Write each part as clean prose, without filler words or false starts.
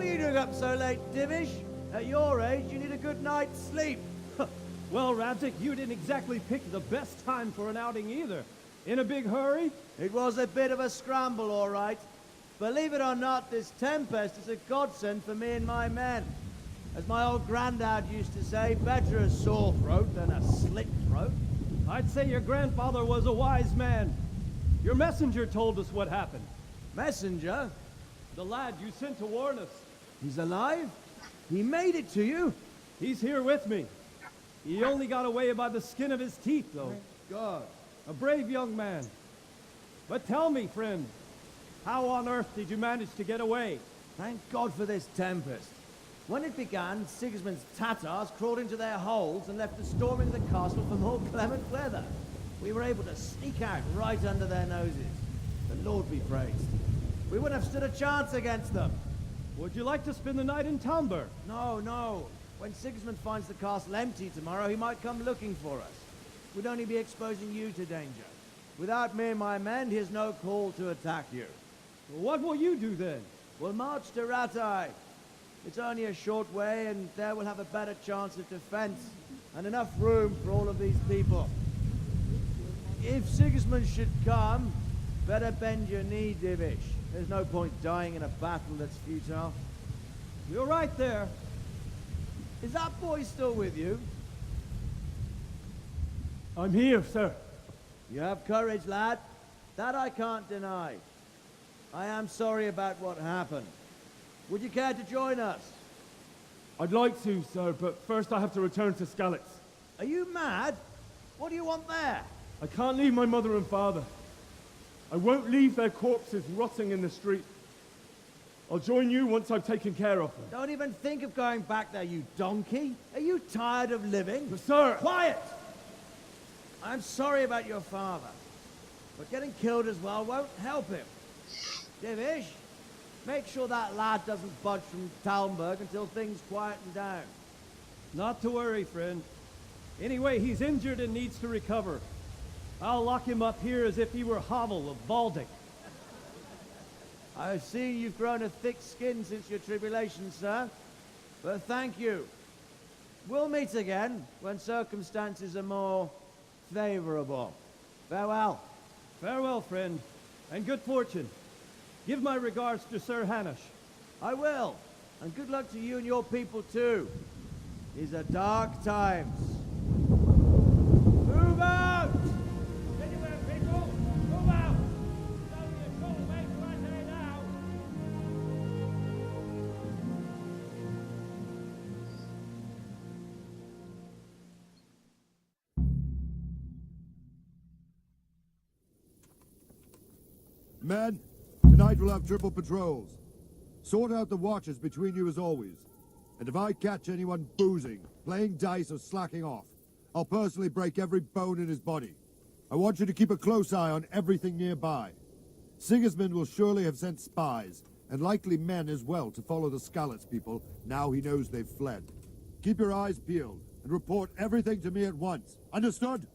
are you doing up so late, Divish? At your age, you need a good night's sleep. Well, Radzik, you didn't exactly pick the best time for an outing either. In a big hurry? It was a bit of a scramble, all right. Believe it or not, this tempest is a godsend for me and my men. As my old granddad used to say, better a sore throat than a slit throat. I'd say your grandfather was a wise man. Your messenger told us what happened. Messenger? The lad you sent to warn us. He's alive? He made it to you? He's here with me. He only got away by the skin of his teeth, though. Thank God. A brave young man. But tell me, friend, how on earth did you manage to get away? Thank God for this tempest. When it began, Sigismund's Tatars crawled into their holes and left us storming the castle for more clement weather. We were able to sneak out right under their noses. The Lord be praised. We wouldn't have stood a chance against them. Would you like to spend the night in Talmberg? No, no. When Sigismund finds the castle empty tomorrow, he might come looking for us. We'd only be exposing you to danger. Without me and my men, he has no call to attack you. What will you do then? We'll march to Ratai. It's only a short way, and there we'll have a better chance of defense, and enough room for all of these people. If Sigismund should come, better bend your knee, Divish. There's no point dying in a battle that's futile. You're right there. Is that boy still with you? I'm here, sir. You have courage, lad. That I can't deny. I am sorry about what happened. Would you care to join us? I'd like to, sir, but first I have to return to Skalitz. Are you mad? What do you want there? I can't leave my mother and father. I won't leave their corpses rotting in the street. I'll join you once I've taken care of them. Don't even think of going back there, you donkey. Are you tired of living? But sir! Quiet! I'm sorry about your father, but getting killed as well won't help him. Divish, make sure that lad doesn't budge from Talmberg until things quieten down. Not to worry, friend. Anyway, he's injured and needs to recover. I'll lock him up here as if he were Havel of Baldic. I see you've grown a thick skin since your tribulation, sir. But thank you. We'll meet again when circumstances are more favorable. Farewell. Farewell, friend, and good fortune. Give my regards to Sir Hanush. I will. And good luck to you and your people, too. These are dark times. Move out! Anywhere, people! Move out! It's only a short way to Rattay now. Men, tonight we'll have triple patrols. Sort out the watches between you as always. And if I catch anyone boozing, playing dice or slacking off, I'll personally break every bone in his body. I want you to keep a close eye on everything nearby. Sigismund will surely have sent spies, and likely men as well, to follow the Skalitz people now he knows they've fled. Keep your eyes peeled, and report everything to me at once. Understood?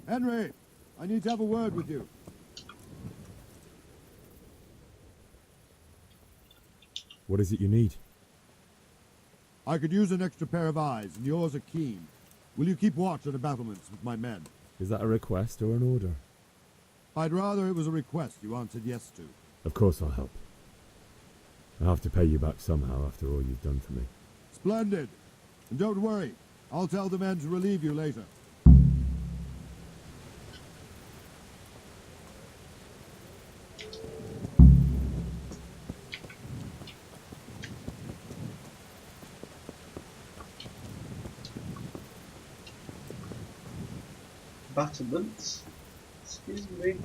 Henry, I need to have a word with you. What is it you need? I could use an extra pair of eyes, and yours are keen. Will you keep watch on the battlements with my men? Is that a request or an order? I'd rather it was a request you answered yes to. Of course I'll help. I'll have to pay you back somehow after all you've done for me. Splendid. And don't worry, I'll tell the men to relieve you later. Battlements. Excuse me.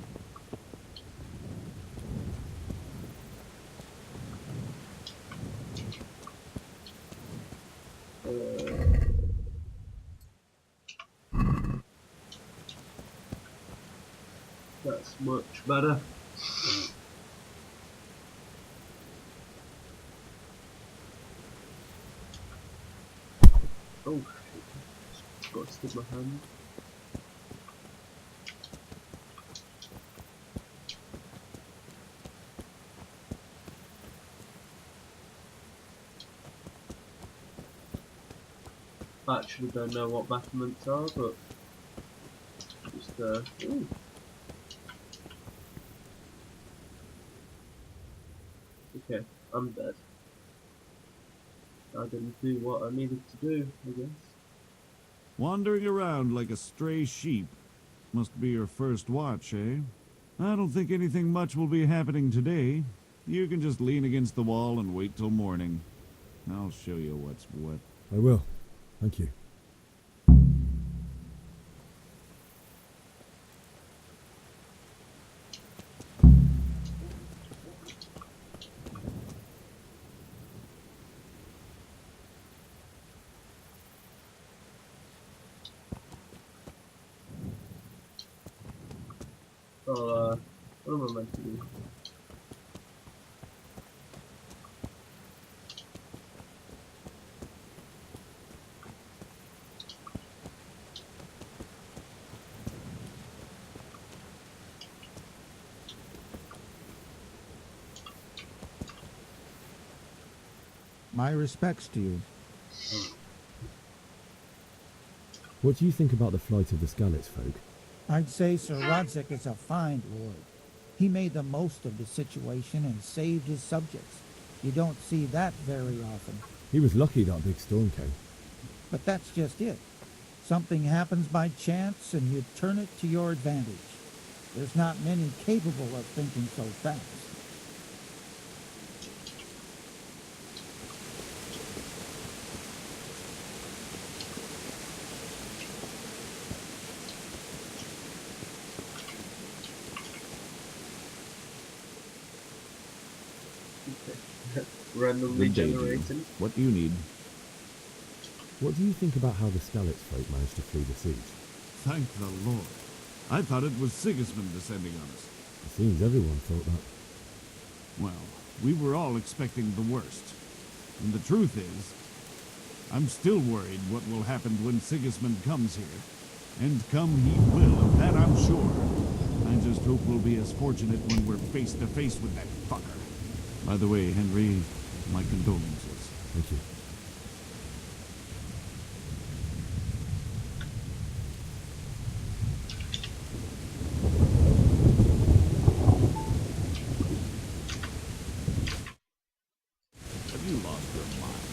That's much better. Oh shit. Got to stick my hand. actually don't know what battlements are, but just ooh. Okay, I'm dead. I didn't do what I needed to do, I guess. Wandering around like a stray sheep. Must be your first watch, eh? I don't think anything much will be happening today. You can just lean against the wall and wait till morning. I'll show you what's what. I will. Thank you. So, what am I meant to do? My respects to you. What do you think about the flight of the Skalitz folk? I'd say Sir Radzig is a fine lord. He made the most of the situation and saved his subjects. You don't see that very often. He was lucky that big storm came. But that's just it. Something happens by chance and you turn it to your advantage. There's not many capable of thinking so fast. Randomly Good day to you. generating. What do you need? What do you think about how the Skalitz folk managed to flee the siege? Thank the Lord. I thought it was Sigismund descending on us. It seems everyone thought that. Well, we were all expecting the worst. And the truth is, I'm still worried what will happen when Sigismund comes here. And come he will, of that I'm sure. I just hope we'll be as fortunate when we're face to face with that fucker. By the way, Henry, my condolences. Thank you. Have you lost your mind?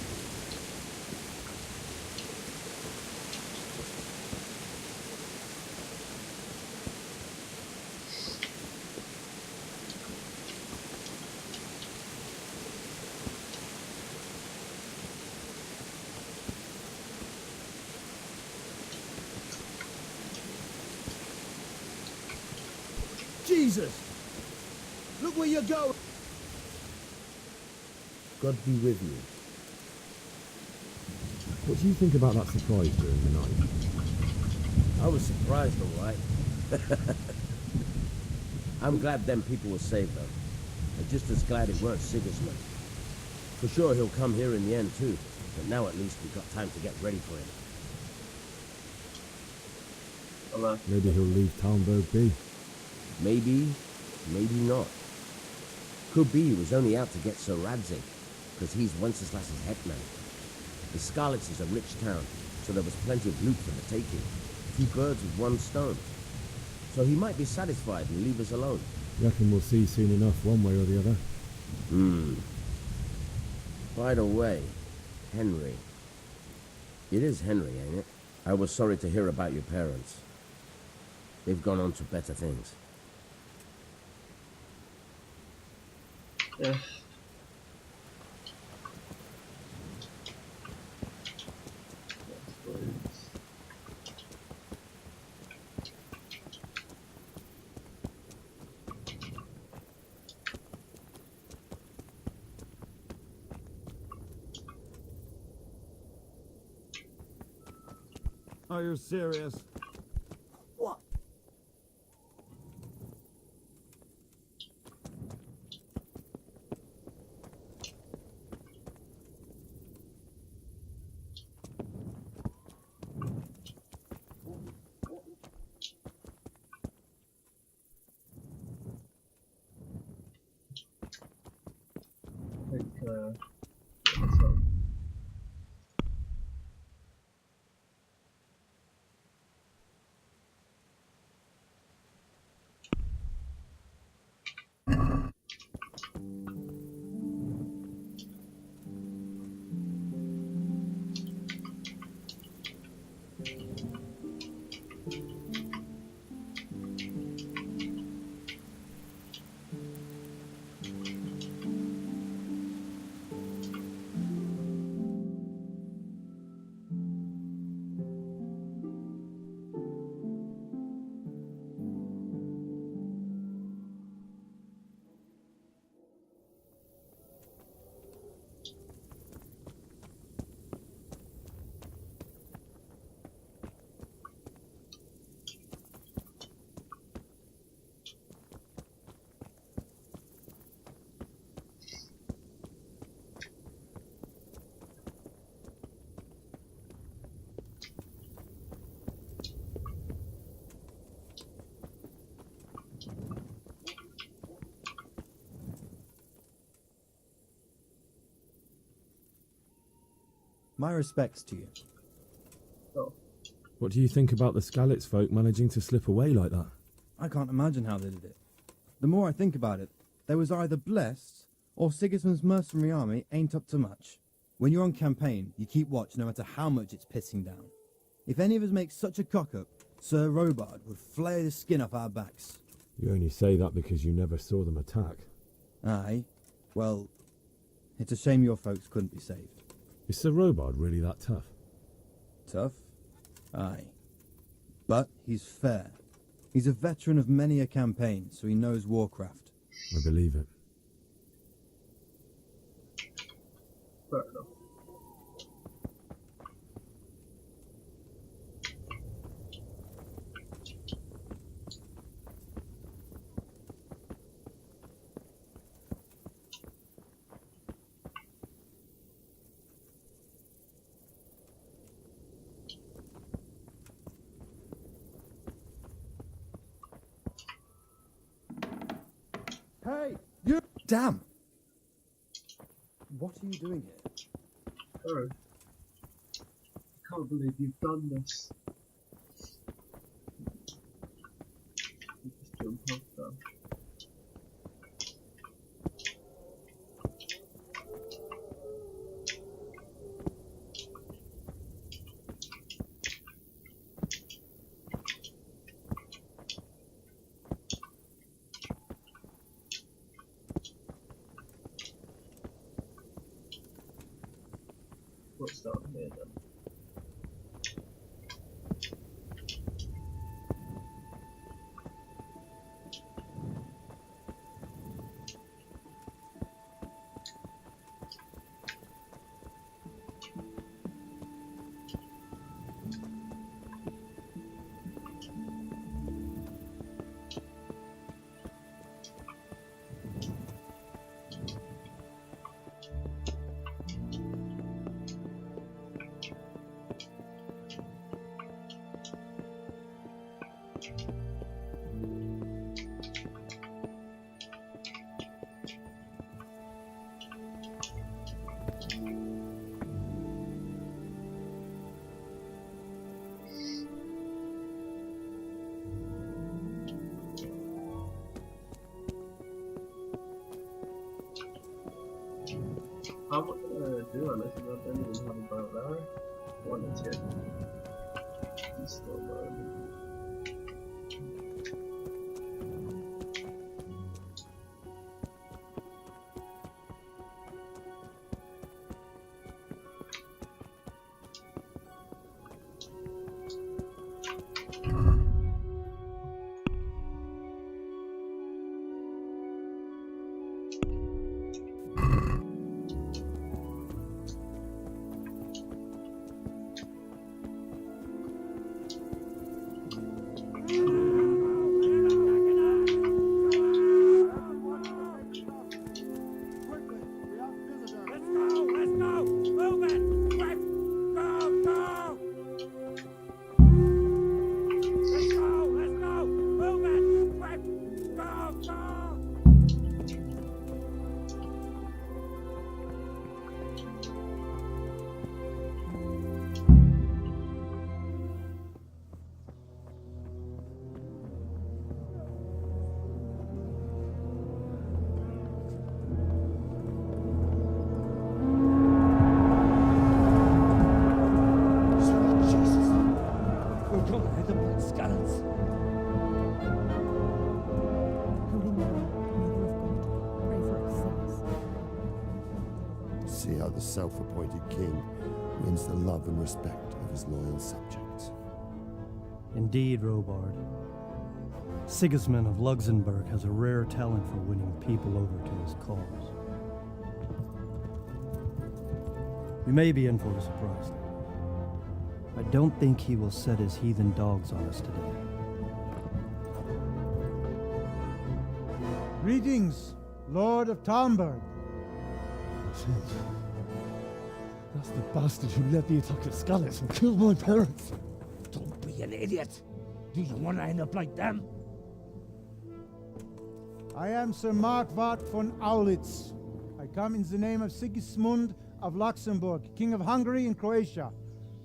Jesus! Look where you're going! God be with you. What do you think about that surprise during the night? I was surprised, all right. I'm glad them people were saved, though. I'm just as glad it weren't Sigismund. For sure he'll come here in the end, too. But now at least we've got time to get ready for him. Hello. Maybe he'll leave Talmberg be. Maybe, maybe not. Could be he was only out to get Sir Radzig, because he's Wenceslas's hetman. The Skalitz is a rich town, so there was plenty of loot for the taking. 2 birds with 1 stone. So he might be satisfied and leave us alone. Reckon we'll see soon enough, one way or the other. By the way, Henry. It is Henry, ain't it? I was sorry to hear about your parents. They've gone on to better things. Yeah. Are you serious? What? I think, so. My respects to you. Oh, What do you think about the Skalitz folk managing to slip away like that? I can't imagine how they did it. The more I think about it, they was either blessed or Sigismund's mercenary army ain't up to much. When you're on campaign, you keep watch no matter how much it's pissing down. If any of us make such a cock-up, Sir Robard would flay the skin off our backs. You only say that because you never saw them attack. Aye. Well, it's a shame your folks couldn't be saved. Is Sir Robard really that tough? Tough? Aye. But he's fair. He's a veteran of many a campaign, so he knows warcraft. I believe it. fair enough. Hey, you! Damn! What are you doing here? Oh. I can't believe you've done this. You just jump off there. What's down here then? How am I gonna do on this? I don't even have a boat there. Wanted to. He's still learning. Come, head up like scallops. Holy Mary, Mother of God, pray for us sinners. See how the self-appointed king wins the love and respect of his loyal subjects. Indeed, Robard. Sigismund of Luxembourg has a rare talent for winning people over to his cause. You may be in for a surprise, though. I don't think he will set his heathen dogs on us today. Greetings, Lord of Talmberg. That's the bastard who led the attack at Scarlet and killed my parents. Don't be an idiot. Do you want to end up like them? I am Sir Markwart von Aulitz. I come in the name of Sigismund of Luxembourg, King of Hungary and Croatia,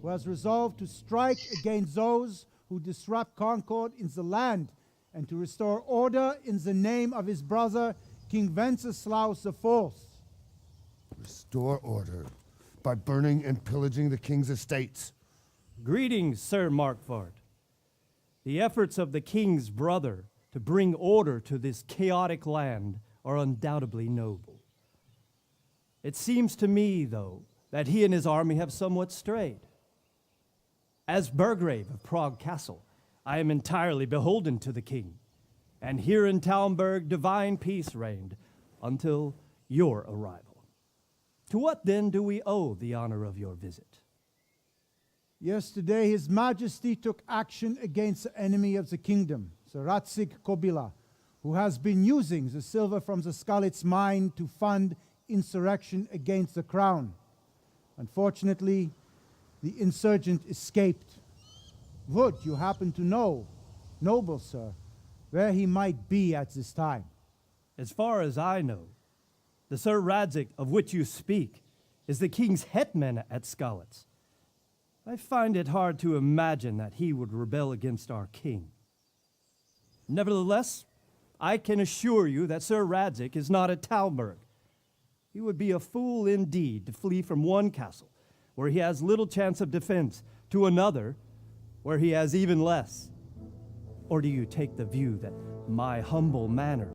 who has resolved to strike against those who disrupt concord in the land and to restore order in the name of his brother, King Wenceslaus IV. Restore order by burning and pillaging the king's estates. Greetings, Sir Markwart. The efforts of the king's brother to bring order to this chaotic land are undoubtedly noble. It seems to me, though, that he and his army have somewhat strayed. As Burgrave of Prague Castle, I am entirely beholden to the king, and here in Talmberg divine peace reigned until your arrival. To what then do we owe the honor of your visit? Yesterday, His Majesty took action against the enemy of the kingdom, Sir Radzik Kobila, who has been using the silver from the Skalitz mine to fund insurrection against the crown. Unfortunately, the insurgent escaped. Would you happen to know, noble sir, where he might be at this time? As far as I know, the Sir Radzik of which you speak is the king's hetman at Skalitz. I find it hard to imagine that he would rebel against our king. Nevertheless, I can assure you that Sir Radzik is not at Talmberg. He would be a fool indeed to flee from one castle, where he has little chance of defense, to another, where he has even less. Or do you take the view that my humble manner